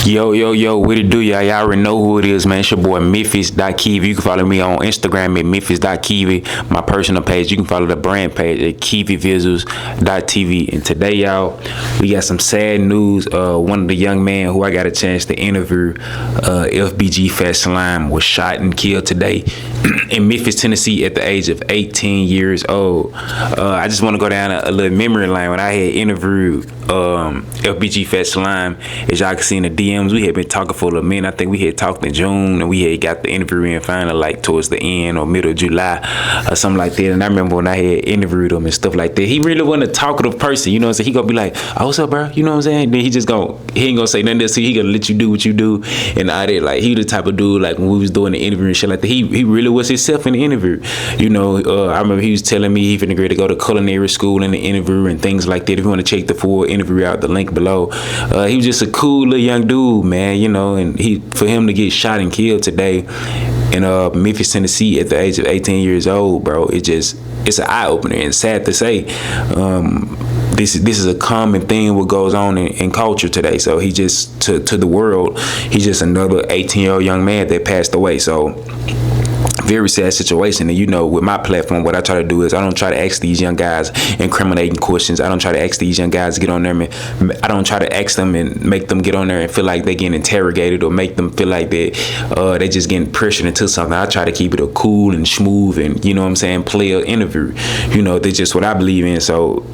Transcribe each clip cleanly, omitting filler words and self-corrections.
Yo, what it do, y'all? Y'all already know who it is, man. It's your boy Memphis.Kevi. You can follow me on Instagram at Memphis.Kevi. My personal page, you can follow the brand page at KeviVisuals.tv. And today, y'all, we got some sad news. One of the young men who I got a chance to interview, FBG Fatslime, was shot and killed today in Memphis, Tennessee at the age of 18 years old. I just want to go down a little memory lane. When I had interviewed FBG Fatslime, as y'all can see in the DMs, we had been talking for a little minute. I think we had talked in June, and we had got the interview in finally like towards the end or middle of July or something like that. And I remember when I had interviewed him and stuff like that, he really wasn't a talkative person, you know what I'm saying? He gonna be like, oh, what's up, bro? You know what I'm saying? Then he ain't gonna say nothing else. He gonna let you do what you do. And I did, like, he the type of dude, like when we was doing the interview and shit like that, he really was himself in the interview. You know, I remember he was telling me he finna go to culinary school in the interview and things like that. If you want to check the full interview out, the link below. He was just a cool little young dude, man, you know, and for him to get shot and killed today in Memphis, Tennessee at the age of 18 years old, bro, it's an eye-opener. And sad to say, this is a common thing what goes on in culture today. So he just, to the world, he's just another 18-year-old young man that passed away. So very sad situation. And you know, with my platform, what I try to do is I don't try to ask these young guys incriminating questions. I don't try to ask these young guys to get on there, and I don't try to ask them and make them get on there and feel like they getting interrogated or make them feel like they just getting pressured into something. I try to keep it a cool and smooth and, you know what I'm saying, player interview. You know, that's just what I believe in. So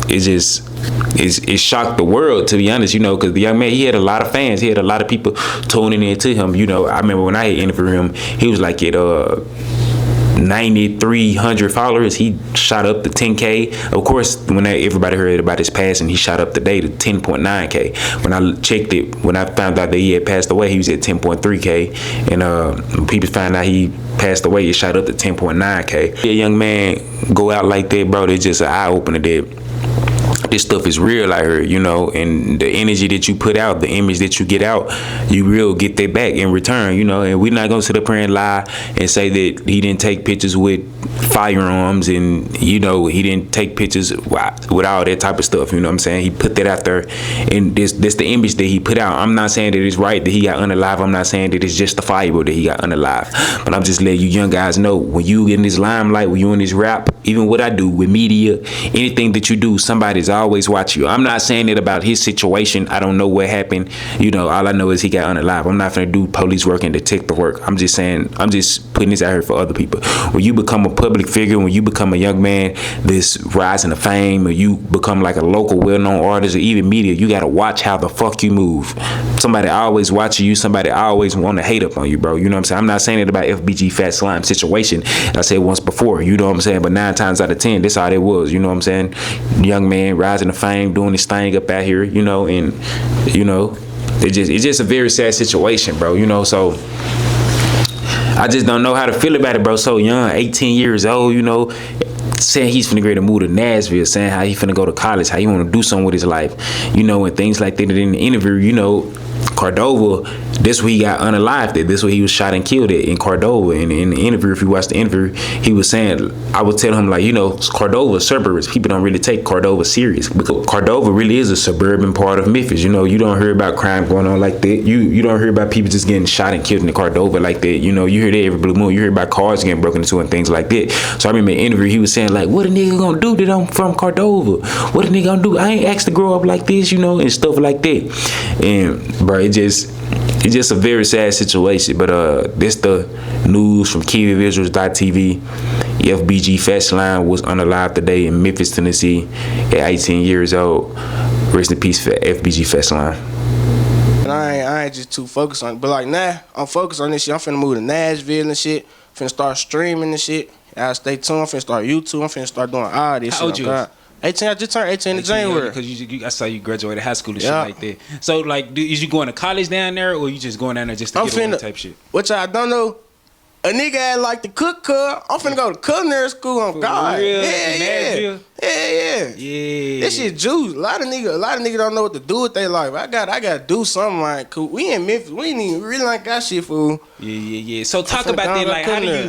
it shocked the world, to be honest, you know, because the young man, he had a lot of fans. He had a lot of people tuning in to him. You know, I remember when I had interviewed him, he was like at 9,300 followers. He shot up to 10K. Of course, when everybody heard about his passing, he shot up today to 10.9K. When I checked it, when I found out that he had passed away, he was at 10.3K. And when people found out he passed away, he shot up to 10.9K. A young man go out like that, bro, it's just an eye-opener that this stuff is real out here, you know, and the energy that you put out, the image that you get out, you will get that back in return, you know. And we're not gonna sit up here and lie and say that he didn't take pictures with firearms and, you know, he didn't take pictures with all that type of stuff, you know what I'm saying? He put that out there, and this the image that he put out. I'm not saying that it's right that he got unalived. I'm not saying that it's justifiable that he got unalived, but I'm just letting you young guys know, when you in this limelight, when you in this rap, even what I do with media, anything that you do, somebody's always watch you. I'm not saying it about his situation. I don't know what happened. You know, all I know is he got unalived. I'm not gonna do police work and detective work. I'm just saying, I'm just putting this out here for other people. When you become a public figure, when you become a young man that's rising to fame, or you become like a local well-known artist or even media, you gotta watch how the fuck you move. Somebody always watching you. Somebody always want to hate up on you, bro. You know what I'm saying? I'm not saying it about FBG Fatslime situation. I said once before, you know what I'm saying? But 9 times out of 10, that's all it was. You know what I'm saying? Young man rising to fame, doing his thing up out here, you know, and you know, it's just a very sad situation, bro. You know, so I just don't know how to feel about it, bro. So young, 18 years old, you know, saying he's finna to move to Nashville, saying how he finna go to college, how he want to do something with his life, you know, and things like that. In the interview, you know, Cordova, this where he got unalived at. This where he was shot and killed at, in Cordova. And in the interview, if you watch the interview, he was saying, I would tell him, like, you know, Cordova suburbs, people don't really take Cordova serious, because Cordova really is a suburban part of Memphis. You know, you don't hear about crime going on like that. You don't hear about people just getting shot and killed in the Cordova like that. You know, you hear that every blue moon. You hear about cars getting broken into and things like that. So I remember in the interview, he was saying, like, what a nigga gonna do that I'm from Cordova? What a nigga gonna do? I ain't asked to grow up like this, you know, and stuff like that. And bro, it's just a very sad situation. But this the news from KeviVisuals.tv. FBG Fatslime was unalived today in Memphis, Tennessee at 18 years old. Rest in peace for FBG Fatslime. And I ain't just too focused on it. But like now, I'm focused on this shit. I'm finna move to Nashville and shit. Finna start streaming and shit. Y'all stay tuned. I'm finna start YouTube. I'm finna start doing all this shit. How old you? 18, I just turned 18 in January. Because I saw you graduated high school and shit like that. So, like, is you going to college down there, or you just going down there just to get away type shit? Which I don't know. A nigga had like to cook, cuz. I'm finna go to culinary school on God. Real? Yeah. This shit juice. A lot of niggas don't know what to do with their life. I gotta do something, like, cool. We in Memphis. We ain't even really like got shit, fool. Yeah. So talk about that. Like, how do you